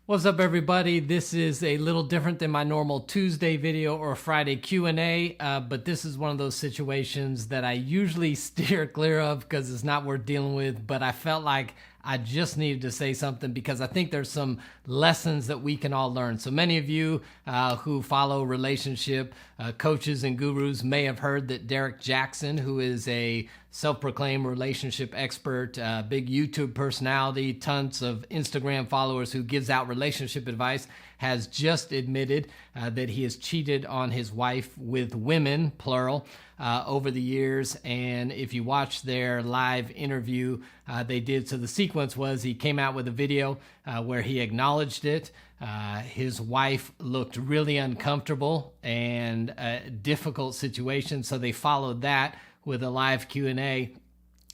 What's up, everybody? This is a little different than my normal Tuesday video or Friday Q&A, but this is one of those situations that I usually steer clear of because it's not worth dealing with, but I felt like I just needed to say something because I think there's some lessons that we can all learn. So many of you who follow relationship coaches and gurus may have heard that Derrick Jaxn, who is a self-proclaimed relationship expert, big YouTube personality, tons of Instagram followers who gives out relationship advice, has just admitted that he has cheated on his wife with women, plural, over the years. And if you watch their live interview they did, so the sequence was he came out with a video where he acknowledged it. His wife looked really uncomfortable and a difficult situation, so they followed that with a live Q&A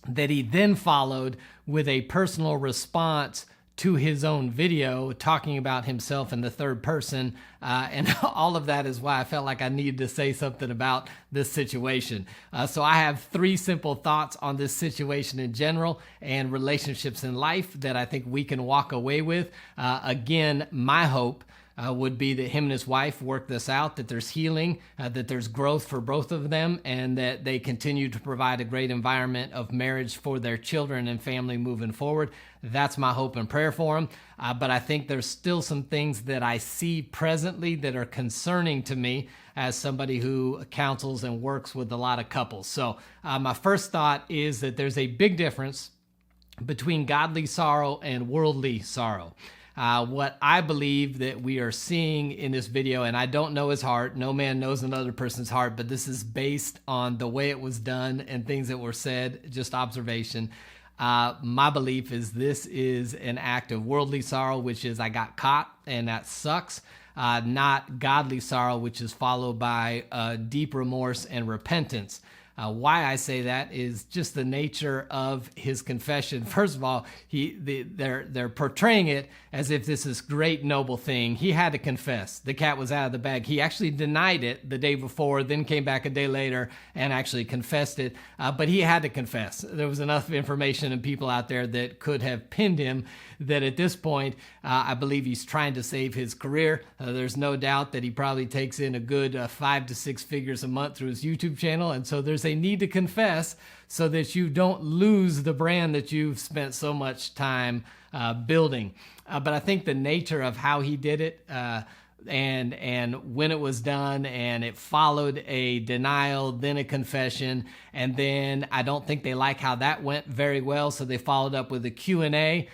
that he then followed with a personal response to his own video talking about himself in the third person. And all of that is why I felt like I needed to say something about this situation. So I have three simple thoughts on this situation in general and relationships in life that I think we can walk away with. Again, my hope would be that him and his wife work this out, that there's healing, that there's growth for both of them, and that they continue to provide a great environment of marriage for their children and family moving forward. That's my hope and prayer for them. But I think there's still some things that I see presently that are concerning to me as somebody who counsels and works with a lot of couples. So my first thought is that there's a big difference between godly sorrow and worldly sorrow. What I believe that we are seeing in this video, and I don't know his heart, no man knows another person's heart, but this is based on the way it was done and things that were said, just observation. My belief is this is an act of worldly sorrow, which is I got caught and that sucks, not godly sorrow, which is followed by deep remorse and repentance. Why I say that is just the nature of his confession. First of all, they're portraying it as if this is great noble thing. He had to confess. The cat was out of the bag. He actually denied it the day before, then came back a day later and actually confessed it. But he had to confess. There was enough information and people out there that could have pinned him that at this point, I believe he's trying to save his career. There's no doubt that he probably takes in a good 5 to 6 figures a month through his YouTube channel. And so there's a need to confess so that you don't lose the brand that you've spent so much time building. But I think the nature of how he did it and when it was done, and it followed a denial, then a confession, and then I don't think they like how that went very well, so they followed up with a Q&A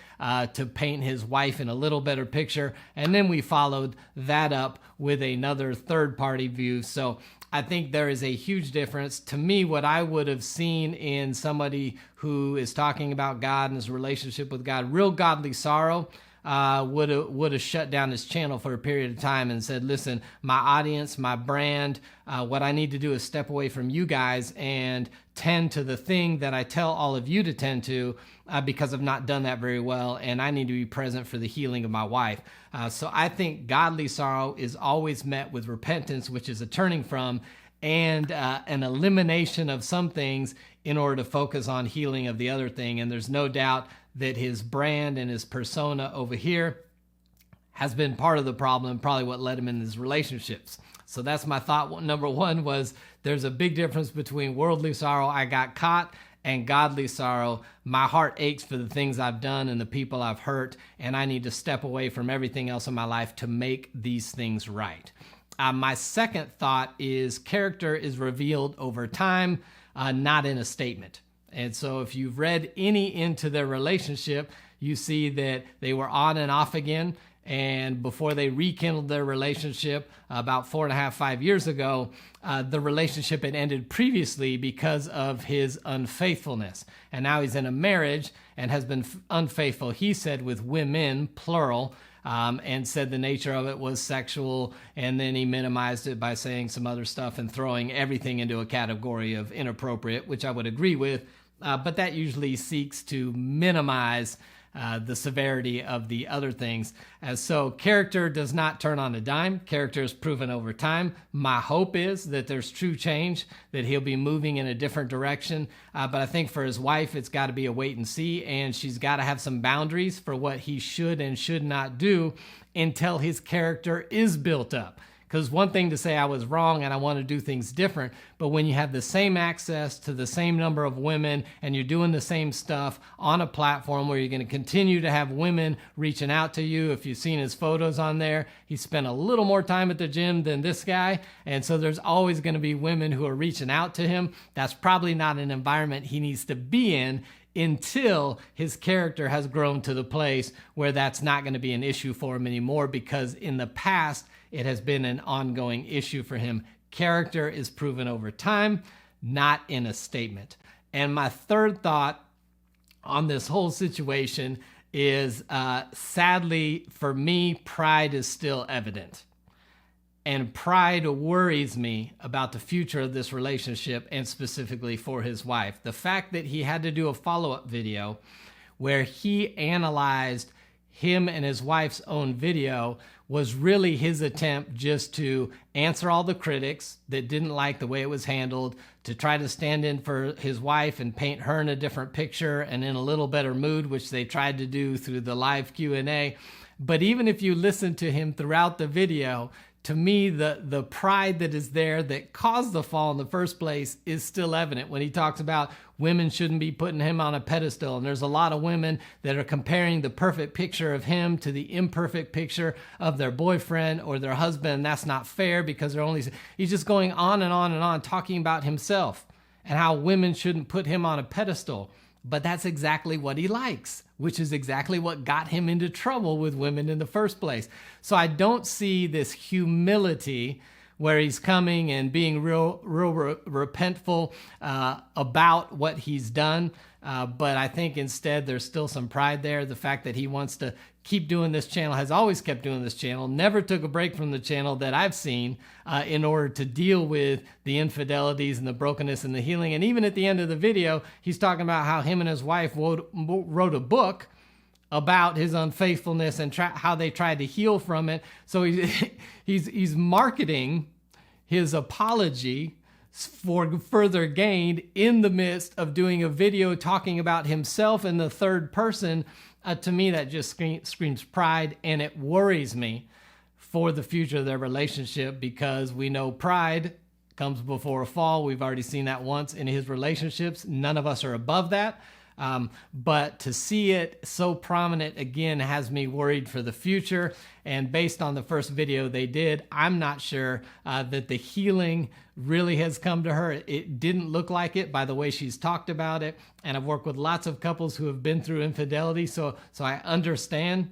to paint his wife in a little better picture, and then we followed that up with another third-party view. So I think there is a huge difference. To me, what I would have seen in somebody who is talking about God and his relationship with God, real godly sorrow, would have shut down his channel for a period of time and said, listen, my audience, my brand, what I need to do is step away from you guys and tend to the thing that I tell all of you to tend to because I've not done that very well, and I need to be present for the healing of my wife. So I think godly sorrow is always met with repentance, which is a turning from and an elimination of some things in order to focus on healing of the other thing. And there's no doubt that his brand and his persona over here has been part of the problem, probably what led him in his relationships. So that's my thought. Number one was there's a big difference between worldly sorrow, I got caught, and godly sorrow. My heart aches for the things I've done and the people I've hurt, and I need to step away from everything else in my life to make these things right. My second thought is character is revealed over time, not in a statement. And so if you've read any into their relationship, you see that they were on and off again. And before they rekindled their relationship about 4.5, 5 years ago, the relationship had ended previously because of his unfaithfulness. And now he's in a marriage and has been unfaithful, he said, with women, plural, and said the nature of it was sexual, and then he minimized it by saying some other stuff and throwing everything into a category of inappropriate, which I would agree with, but that usually seeks to minimize the severity of the other things. So character does not turn on a dime. Character is proven over time. My hope is that there's true change, that he'll be moving in a different direction. But I think for his wife, it's got to be a wait and see, and she's got to have some boundaries for what he should and should not do until his character is built up. Because one thing to say I was wrong and I want to do things different, but when you have the same access to the same number of women and you're doing the same stuff on a platform where you're going to continue to have women reaching out to you, if you've seen his photos on there, he spent a little more time at the gym than this guy. And so there's always going to be women who are reaching out to him. That's probably not an environment he needs to be in until his character has grown to the place where that's not going to be an issue for him anymore, because in the past, it has been an ongoing issue for him. Character is proven over time, not in a statement. And my third thought on this whole situation is, sadly, for me, pride is still evident. And pride worries me about the future of this relationship, and specifically for his wife. The fact that he had to do a follow-up video where he analyzed him and his wife's own video was really his attempt just to answer all the critics that didn't like the way it was handled, to try to stand in for his wife and paint her in a different picture and in a little better mood, which they tried to do through the live Q&A. But even if you listen to him throughout the video, to me, the pride that is there that caused the fall in the first place is still evident when he talks about women shouldn't be putting him on a pedestal. And there's a lot of women that are comparing the perfect picture of him to the imperfect picture of their boyfriend or their husband. And that's not fair, because he's just going on and on and on talking about himself and how women shouldn't put him on a pedestal. But that's exactly what he likes, which is exactly what got him into trouble with women in the first place. So I don't see this humility where he's coming and being real repentful about what he's done. But I think instead there's still some pride there. The fact that he wants to keep doing this channel, has always kept doing this channel, never took a break from the channel that I've seen in order to deal with the infidelities and the brokenness and the healing. And even at the end of the video, he's talking about how him and his wife wrote a book about his unfaithfulness and how they tried to heal from it. So he's marketing his apology for further gain in the midst of doing a video talking about himself in the third person. To me, that just screams pride, and it worries me for the future of their relationship, because we know pride comes before a fall. We've already seen that once in his relationships. None of us are above that. But to see it so prominent again has me worried for the future. And based on the first video they did, I'm not sure that the healing really has come to her. It didn't look like it by the way she's talked about it. And I've worked with lots of couples who have been through infidelity, so I understand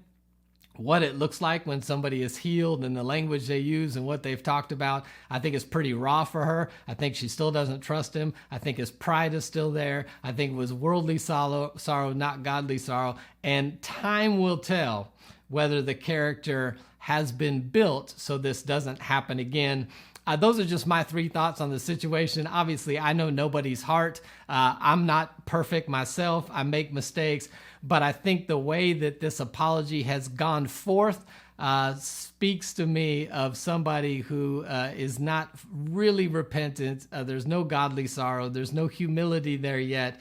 what it looks like when somebody is healed and the language they use and what they've talked about. I think it's pretty raw for her. I think she still doesn't trust him. I think his pride is still there. I think it was worldly sorrow, not godly sorrow. And time will tell whether the character has been built so this doesn't happen again. Those are just my three thoughts on the situation. Obviously, I know nobody's heart. I'm not perfect myself. I make mistakes. But I think the way that this apology has gone forth speaks to me of somebody who is not really repentant. There's no godly sorrow. There's no humility there yet,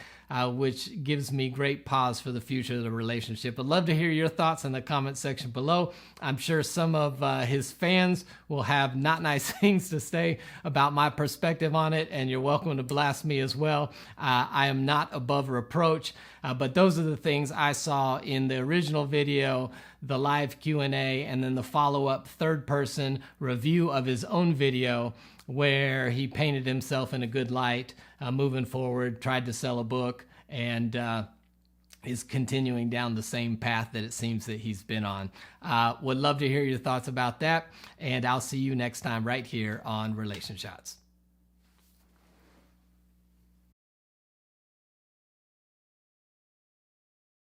which gives me great pause for the future of the relationship. I'd love to hear your thoughts in the comment section below. I'm sure some of his fans will have not nice things to say about my perspective on it, and you're welcome to blast me as well. I am not above reproach, but those are the things I saw in the original video, the live Q&A, and then the follow-up third-person review of his own video, where he painted himself in a good light, moving forward, tried to sell a book, and is continuing down the same path that it seems that he's been on. Would love to hear your thoughts about that, and I'll see you next time right here on Relation Shots.